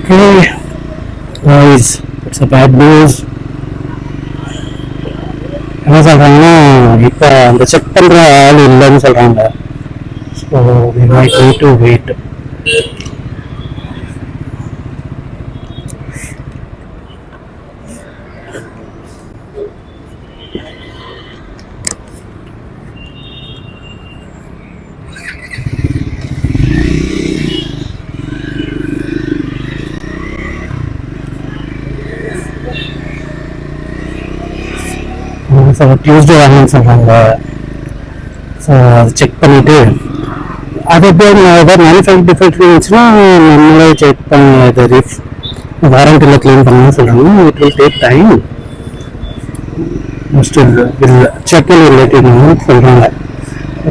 Okay, guys, it's a bad news. என்ன சொல்றாங்கன்னா இப்போ அந்த செக் பண்ற ஆள் இல்லைன்னு சொல்றாங்க. So we might need to wait. So Tuesday வாங்கன்னு சொல்றாங்க. ஸோ அதை செக் பண்ணிட்டு அது எப்படி ஏதாவது மேனுஃபேக்சர் டிஃபெக்ட் இருந்துச்சுன்னா நம்மளே செக் பண்ணி அது வாரண்டியில் க்ளீன் பண்ணணும்னு சொல்கிறாங்க. It will take time. Still will check in ரிலேட்டிவ்னு சொல்கிறாங்க.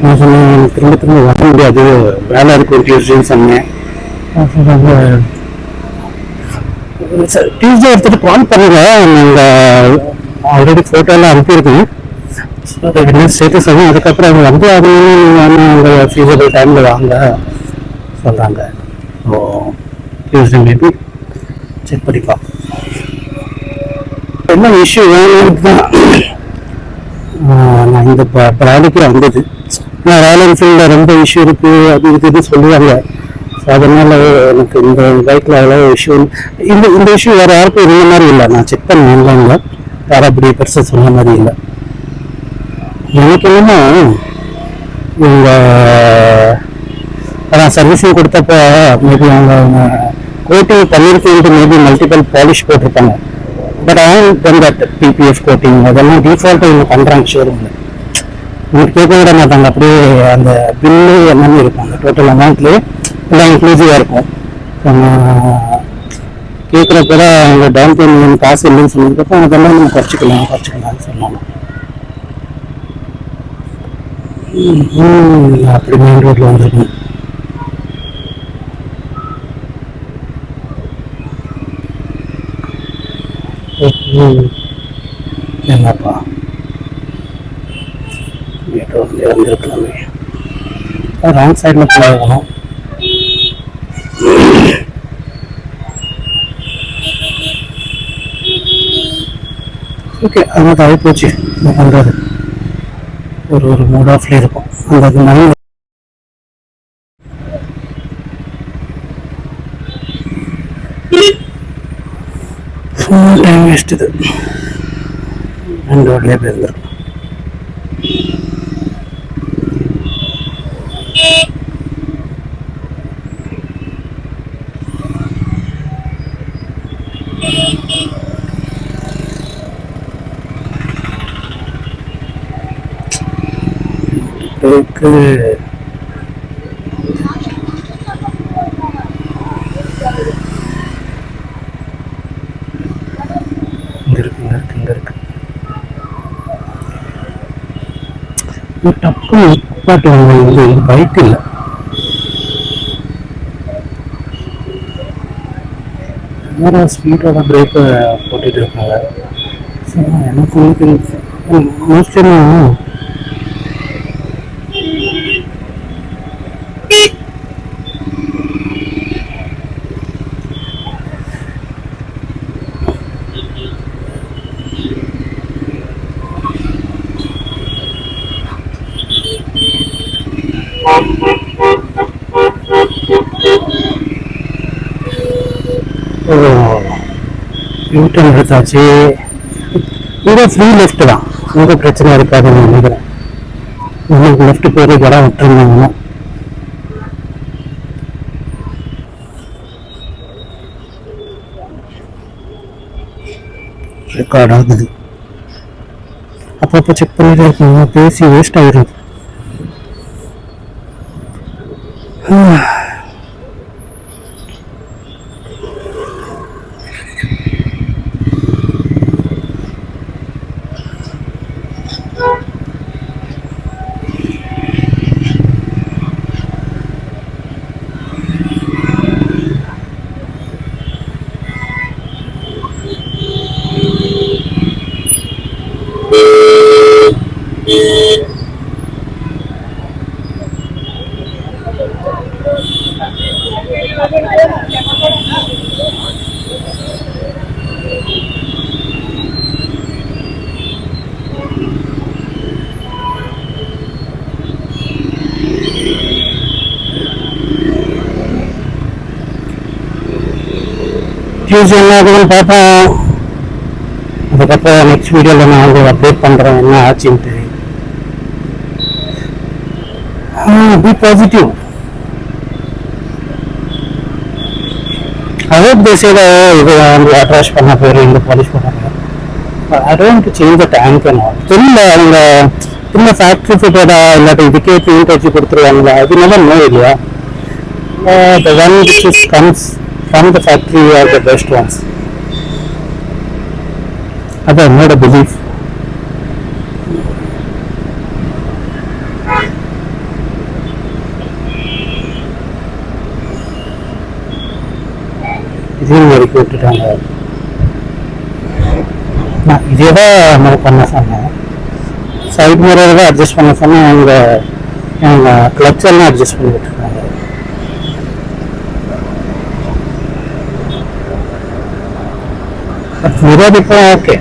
நான் சொன்னேன் திரும்ப திரும்ப வர முடியாது, வேலை இருக்கும் டியூஸ்டேன்னு சொன்னேன். சொல்கிறாங்க டியூஸ்டே எடுத்துகிட்டு கால் பண்ணுங்க, நாங்கள் ஆல்ரெடி ஃபோட்டோலாம் அனுப்பியிருக்கேன். என்ன ஸ்டேட்டஸ் ஆகும், அதுக்கப்புறம் அவங்க வந்து அது அவங்க ஃபீஸபிள் டைமில் வாங்க சொல்கிறாங்க. ஓ டியூஸ்டே மேபி செக் பண்ணிக்கலாம். என்ன இஷ்யூ வேணும் தான் நான் இந்த ப்ராடக்டில் வந்தது. நான் ராயல் என்ஃபீல்டில் ரொம்ப இஷ்யூ இருக்குது அது இதுன்னு சொல்லுவாங்க. ஸோ அதனால் எனக்கு இந்த பைக்கில் அவ்வளோ இஷ்யூ இந்த இஷ்யூ வேறு யாருக்கும் இருந்த மாதிரி இல்லை. நான் செக் பண்ண ஆன்லைனில் யாரும் அப்படி பெருசாக சொன்ன மாதிரி இல்லை. எனக்கு என்னமோ இவங்க அதான் சர்வீஸிங் கொடுத்தப்போ மேபி அவங்க கோட்டிங் பண்ணியிருக்கேன்ட்டு மேபி மல்டிபிள் பாலிஷ் போட்டிருப்பாங்க. பட் ஆனால் தட் பிபிஎஃப் கோட்டிங் அதெல்லாம் டிஃபால்ட்டாக இவங்க பண்ணுறாங்க ஷோரூமில். உங்களுக்கு கேட்க விட மாட்டாங்க, அப்படியே அந்த பில்லு எல்லாமே இருக்கும், அந்த டோட்டல் அமௌண்ட்லேயே எல்லாம் இன்க்ளூசிவாக இருக்கும். கேட்குறப்ப தான் அவங்க டவுன் பேமெண்ட் காசு இல்லைன்னு சொன்னதுக்கப்புறம் அதெல்லாம் நம்ம குறைச்சிக்கலாம்னு சொன்னாங்க. அப்படி மெயின் ரோட்டில் வந்துருக்கணும். என்னப்பா வந்துருக்கலாமே, ராங் சைடில் போகணும். ஓகே, அது ஆகி போச்சு. என்ன பண்ணுறது, ஒரு மூட் ஆஃப்ல இருக்கும். அந்த மைண்ட் டைம் வேஸ்ட். இது ரெண்டு ரோட்லேயே போயிருந்துருக்கும். டப்பு நிப்பாட்டுவாங்க. இந்த பைக் இல்லை, எல்லாரும் ஸ்பீடோட பிரேக்கை போட்டுட்டு இருக்காங்க. ஸோ எனக்கு மோஸ்ட்லி யூட்டன் எடுத்தாச்சு. இங்கே ஃப்ரீ லெஃப்ட் தான், இங்கே பிரச்சனை இருக்காதுன்னு நினைக்கிறேன். உங்களுக்கு லெஃப்ட் போகிற இடம் விட்டுருந்தாங்கன்னா ரெக்கார்ட் ஆகுது. அப்பப்போ செக் பண்ணிட்டு இருக்கீங்க, பேசி வேஸ்ட் ஆகிடுது. டியூஸ்டே என்ன ஆகுதுன்னு பார்ப்போம். அதுக்கப்புறம் நெக்ஸ்ட் வீடியோவில் நான் உங்களுக்கு அப்டேட் பண்ணுறேன் என்ன ஆச்சுன்ட்டு. Be positive. I hope they say that இது வந்து வாட்டர் வாஷ் பண்ண போயிடும், இந்த பாலிஷ் பண்ண போயிடும். I don't want to change the tank and all. தெரியல, அவங்க திரும்ப ஃபேக்ட்ரி ஃபிட்டடா இல்லாட்டி இதுக்கே பெயிண்ட் வச்சு கொடுத்துருவாங்களா, அது நல்லா நோ இல்லையா. The one which comes from the factory are the best ones. அது என்னோட பிலீஃப். இதையும் இறக்கி விட்டுட்டாங்க. நான் இதே தான் நம்ம பண்ண சொன்னேன். சைட் மிரர் தான் அட்ஜஸ்ட் பண்ண சொன்னேன். அவங்க கிளச் எல்லாம் அட்ஜஸ்ட் பண்ணி விட்டுருக்காங்க. மிரர் இப்போ ஓகே.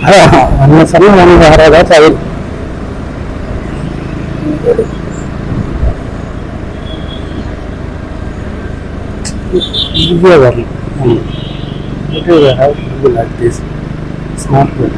அதான் நம்ம சொன்ன அவங்க வேற ஏதாச்சும் ஆயிடும். Easier வரணும். It will have to be like this. It's not good.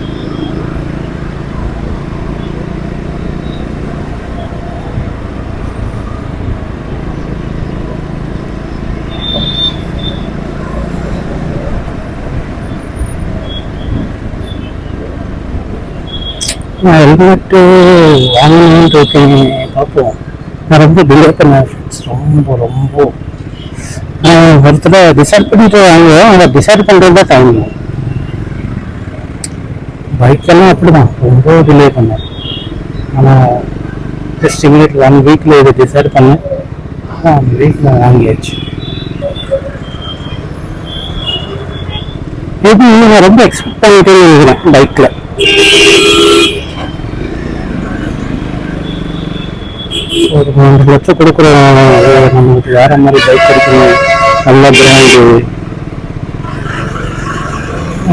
நான் ஹெல்மெட்டு வாங்கணும்னு இருக்கேன், பார்ப்போம். நான் ரொம்ப டிலே பண்ணேன் ஃப்ரெண்ட்ஸ், ரொம்ப ரொம்ப ஒருத்தர் டிசைட் பண்ணிட்டு வாங்குவோம். அவங்க டிசைட் பண்ணுறது தான் டைம். பைக்கெல்லாம் அப்படிதான் ரொம்ப டிலே பண்ணேன். ஆனால் எஸ்டிமேட் 1 வீக்கில் இதை டிசைட் பண்ணேன். 1 வீக்கில் வாங்கியாச்சு. மேபி நான் ரொம்ப எக்ஸ்பெக்ட் பண்ணிட்டே இருக்கிறேன் பைக்கில். ஒரு 2 லட்சம் கொடுக்குறோம், நம்மளுக்கு வேற மாதிரி பைக் கிடைக்கணும், நல்ல பிராண்டு.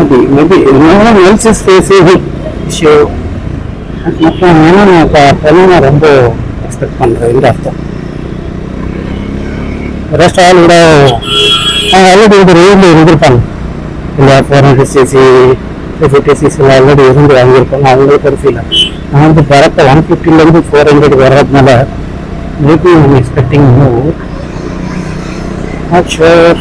அது மேபி இன்னும் எல்ஸ் இஸ் ஃபேஸிங் இஷ்யூ. அப்புறம் ஆனால் நான் இப்போ ரொம்ப எக்ஸ்பெக்ட் பண்ணுறேன் அர்த்தம். ரெஸ்ட் ஆல் கூட ஆல்ரெடி இந்த ரேஞ்சில் இருந்திருப்பாங்க இல்லை, 400cc 350cc ஆல்ரெடி இருந்து வாங்கியிருப்பாங்க. அவங்களுக்கு ஒரு ஃபீல். நான் வந்து பரப்ப 150 400 வர்றதுனால maybe I'm expecting more. Not sure.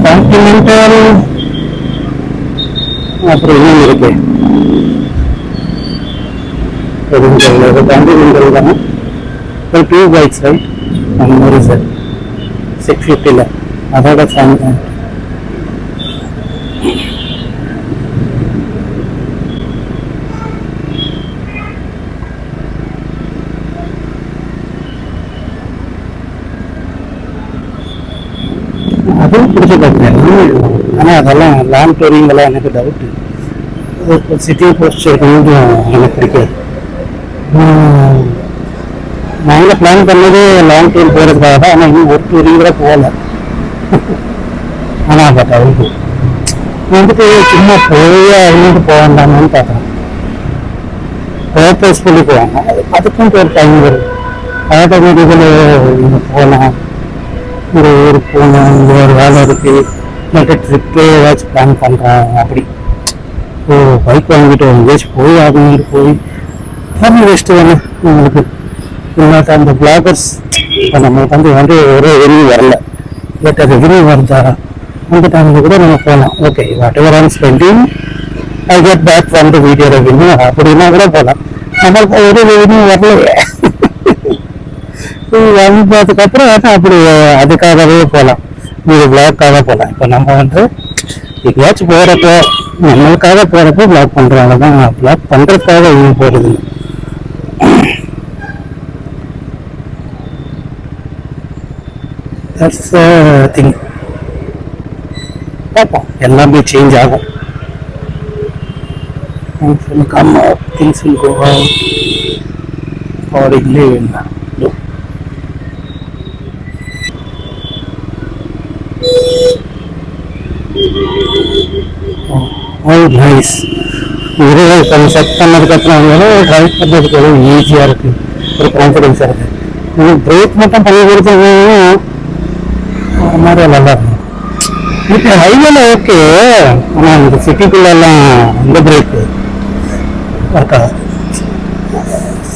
Continental அப்புறம் இன்னும் இருக்கு. Continental தானே. இப்போ 2 bikes right? அந்த மாதிரி சார் 650ல அதோட ஃபேமிலி. அதுவும் பிடிச்ச பார்க்குறேன். ஆனால் அதெல்லாம் லாங் டூரிங்கெல்லாம் எனக்கு டவுட்டு. சிட்டி போஸ்ட் கொஞ்சம் எனக்கு பிடிக்காது. நாங்கள் பிளான் பண்ணது லாங் டூர் போகிறதுக்காக தான். ஆனால் இன்னும் ஒரு டூரிங் கூட போகல. ஆனால் பட் அவருக்கு வந்துட்டு சும்மா போய் அவங்களுக்கு போக வேண்டாமான்னு பார்க்குறேன். பர்பஸ்ஃபுல்லி போவாங்க, அதுக்கும் ஒரு டைம் வரும். ஆட்டோமேட்டிக்கலி இங்கே போகலாம், ஒரு ஊருக்கு போகணும், இங்கே ஒரு வேலை இருக்குது, மற்ற ட்ரிப்பே ஏதாச்சும் பிளான் பண்ணுறாங்க. அப்படி பைக் வாங்கிட்டு எங்கேயாச்சும் போய் ஆகணும், போய் ஃபேமிலி ரெஸ்ட்டு வேணும் உங்களுக்கு. இல்லாட்ட அந்த பிளாகர்ஸ் இப்போ நம்மளுக்கு வந்து ஒரு ரெவ்யூ வரல, பட் அது ரெவ்யூ வருதா அந்த டைமில் கூட நம்ம போகலாம். Okay, whatever on spending I get back from the video review அப்படின்னா கூட போகலாம். நம்மளுக்கு ஒரு ரெவ்யூ வரலையே வந்ததுக்கப்புறம் அப்படி அதுக்காகவே போகலாம், இது பிளாக்காக போகலாம். இப்போ நம்ம வந்து எங்கேயாச்சும் போகிறப்போ நம்மளுக்காக போகிறப்போ பிளாக் பண்ணுறோம், அவ்வளோதான். பிளாக் பண்ணுறதுக்காக எங்கேயும் போகிறது இல்லை. That's thing. பார்ப்போம், எல்லாமே சேஞ்ச் ஆகும். Things will come up, things will go out accordingly. No. Oh, nice. இதுவே கொஞ்சம் செட் பண்ணதுக்கப்புறம் ட்ரைவ் பண்ணுறதுக்கு எவ்வளோ ஈஸியாக இருக்குது, ஒரு கான்ஃபிடென்ஸாக இருக்குது. பிரேக் மட்டும் பண்ணி கொடுத்தது ஒரு மாதிரி நல்லா இருக்கும். இப்போ ஹைவேல ஓகே, ஆனால் இந்த சிட்டிக்குள்ளெல்லாம் இந்த பிரேக்கு ஒர்க் ஆகும்.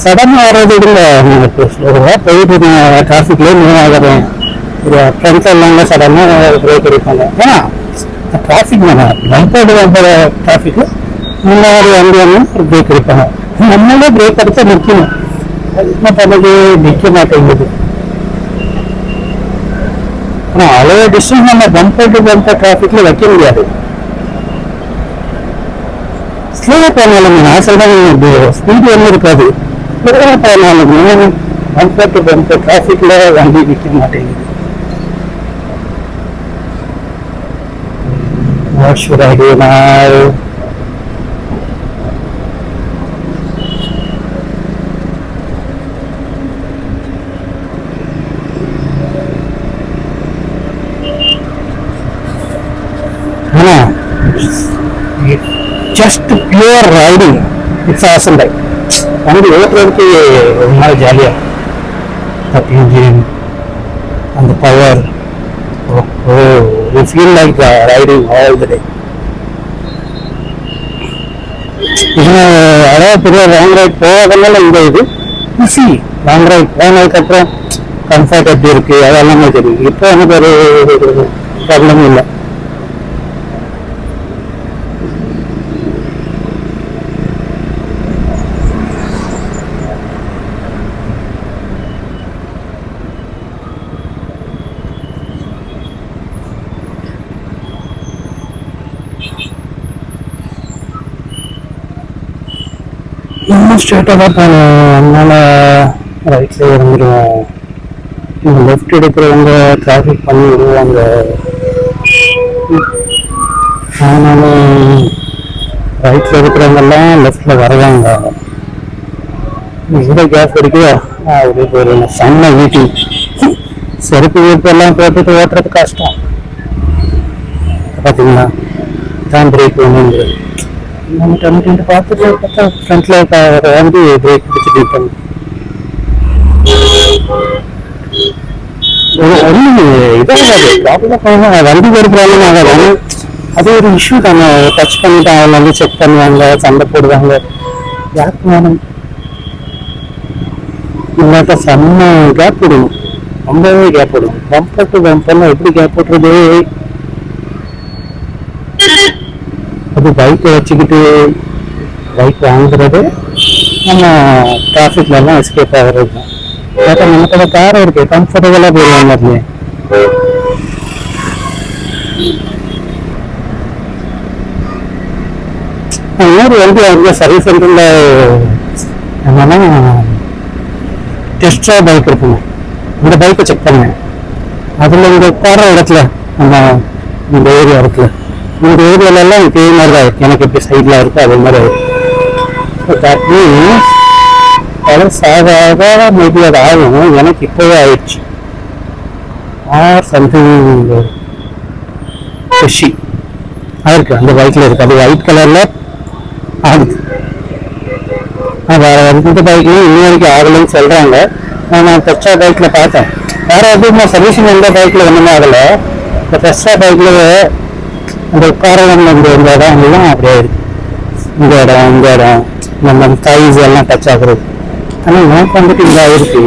சடனாக வர்றது இல்லை, உங்களுக்கு ஸ்லோவாக போயிட்டு நான் டிராஃபிக்லேயே மூவ் ஆகிறேன். ஒரு ஃப்ரெண்ட்ஸ் எல்லாம் சடனாக பிரேக் எடுப்பாங்க. ஏன்னா டிராஃபிக் லைட்டோடு வர டிராஃபிக்கில் முன்னாடி வண்டி வந்து ஒரு பிரேக் எடுப்பாங்க. நம்மளே பிரேக் எடுத்தால் நிற்கணும், என்ன பண்ணது நிற்க மாட்டேங்குது. ஆனால் அவ்வளோ டிஸ்டன்ஸ் நம்ம பம்பர் டு பம்பர் டிராஃபிக்கில் வைக்க முடியாது. ஸ்லோவாக போனாலும் நான் சொல்கிறேன், ஸ்பீடு ஒன்றும் இருக்காது. ஸ்லோவாக போனாலும் பம்பர் டு பம்பர் டிராஃபிக்கில் வண்டி நிற்க மாட்டேங்குது. What should I do now? Just pure riding, it's awesome, right? வண்டி ஓட்டுறதுக்கு ஒரு மாதிரி ஜாலியாக, that engine and the power. Oh, you feel like riding all the day. அதாவது பெரிய லாங் ரைட் போகாதனால இந்த இது ஈஸி. லாங் ரைட் போனதுக்கப்புறம் கம்ஃபர்ட் எப்படி இருக்கு அதெல்லாமே தெரியும். இப்போ எனக்கு ஒரு ப்ராப்ளமும் இல்லை. இன்னும் ஸ்ட்ரெயிட்டாக தான் போகணும், அதனால ரைட்லேயே இறங்கிடுவோம். இந்த லெஃப்ட் எடுக்கிறவங்க டிராஃபிக் பண்ணி விடுவாங்க, ஆனாலும் ரைட்டில் இருக்கிறவங்கெல்லாம் லெஃப்டில் வருவாங்க. எங்கே கேப் கிடைக்குதோ அப்படியே போயிடுவேன். செம்ம வீட்டிங், செருப்பு வீப்பெல்லாம் போட்டுட்டு ஓட்டுறது கஷ்டம். பார்த்தீங்களா தான் பிரேக் வேணுங்கிறது. நம்ம டென்ட் பார்த்துட்டு பார்த்தா ஃப்ரண்ட்ல வந்து பிரேக் பிடிச்சிட்டு இருப்பாங்க. இதாகாது ப்ராப்ளம், வண்டிக்கு ஒரு ப்ராப்ளம் ஆகாது. அது ஒரு இஷ்யூ தானே. டச் பண்ணிட்டு அவங்க வந்து செக் பண்ணுவாங்க, சண்டை போடுவாங்க. கேப் வேணும், இல்லாட்டா செம்ம கேப் விடணும், ரொம்பவே கேப் விடணும். பம்பர் டு பம்பர்லாம் எப்படி கேப் விட்டுறது? அது பைக்கை வச்சுக்கிட்டு பைக் வாங்குறது நம்ம டிராஃபிக்லாம் எஸ்கேப் ஆகிறது தான். பார்த்தா நமக்கு கார் இருக்கு, கம்ஃபர்டபுளாக போயிடுவாங்க. அதுலேயே இன்னொரு வந்து அவங்க சர்வீஸ் சென்டரில் என்னன்னா டெஸ்ட்ரா பைக் இருக்குங்க, இந்த பைக்கை செக் பண்ணேன். அதில் இந்த உட்கார இடத்துல நம்ம இந்த ஏரியா இருக்குல்ல, இந்த ஏரியாலெல்லாம் இதே மாதிரி தான் இருக்கு. எனக்கு எப்படி சைடில் இருக்கோ அதே மாதிரி இருக்கு. சாதாக மேபி அது ஆகும், எனக்கு இப்போவே ஆயிடுச்சு. ஆர் சம்திங் ஃபிஷி ஆயிருக்கு அந்த பைக்கில் இருக்கு. அது ஒயிட் கலரில் ஆகுது. இந்த பைக்லையும் இன்னும் வரைக்கும் ஆகலைன்னு சொல்கிறாங்க. நான் டெஸ்டா பைக்கில் பார்த்தேன். வேறு எதுவும் சர்வீசிங் எந்த பைக்கில் ஒன்றுமே ஆகலை. இந்த டெஸ்டா பைக்கில் அந்த உட்காரம் இந்த இடம் எல்லாம் அப்படியே இருக்கு. இந்த இடம் நம்ம தைஸ் எல்லாம் டச் ஆகுறது. ஆனால் எனக்கு வந்துட்டு இதாக இருக்கு,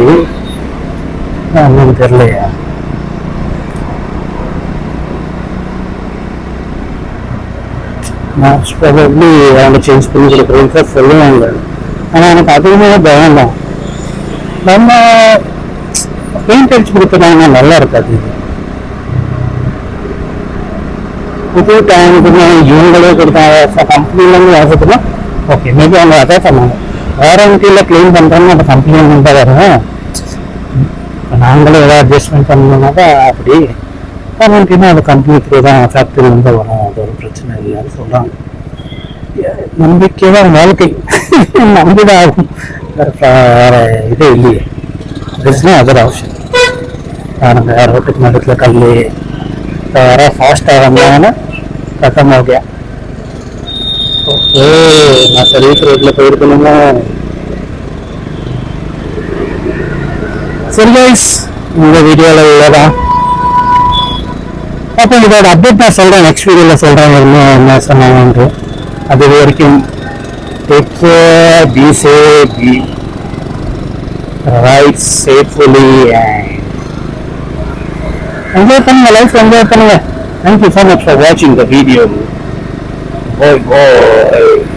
ஒன்றும் தெரியலையா. மோஸ்ட் ப்ராபப்ளி அவங்க சேஞ்ச் பண்ணி கொடுக்குறதுக்கு சொல்லுவாங்க. ஆனால் எனக்கு அதுவுமே பயம் தான். நம்ம பெயிண்ட் அடிச்சு கொடுத்துட்டாங்கன்னா நல்லா இருக்காது. புது டைமுக்கு இவங்களே கொடுத்தாங்க கம்பெனிலேருந்து வாசத்துனா ஓகே, மேபி அவங்க அதான் சொன்னாங்க. வாரண்டியில் கிளைம் பண்ணுறாங்க, அந்த கம்பெனிலேருந்து தான் வரும். நாங்களும் ஏதாவது அட்ஜஸ்ட்மெண்ட் பண்ணணும்னாக்கா அப்படி கம்யூனிட்டினா அது கம்பெனி த்ரூ தான் ஃபேக்ட்ரி வந்து வரும், அது ஒரு பிரச்சனை இல்லைன்னு சொல்கிறாங்க. நம்பிக்கை தான் வாழ்க்கை. நம்பிதான் ஆகும், வேற இது இல்லையே. Other option. நாங்கள் ரோட்டுக்கு நடுத்தில் கல் யாராவது ஃபாஸ்ட்டாக வந்தாங்கன்னா கட்டமாக ஓகே. ஓ, நான் சர்வீஸ் ரோட்டில் போயிருக்கணுமா? சரி கைஸ், இந்த வீடியோவில் உள்ளதான். அப்போ இதோட அப்டேட் நான் சொல்கிறேன், நெக்ஸ்ட் வீடியோவில் சொல்கிறேன் என்ன சொன்னாங்க. அது வரைக்கும் take care, be safe, be ride safely and enjoy பண்ணுங்க, லைஃப் என்ஜாய் பண்ணுங்க. தேங்க்யூ ஸோ மச் ஃபார் வாட்சிங் த வீடியோ. Boy.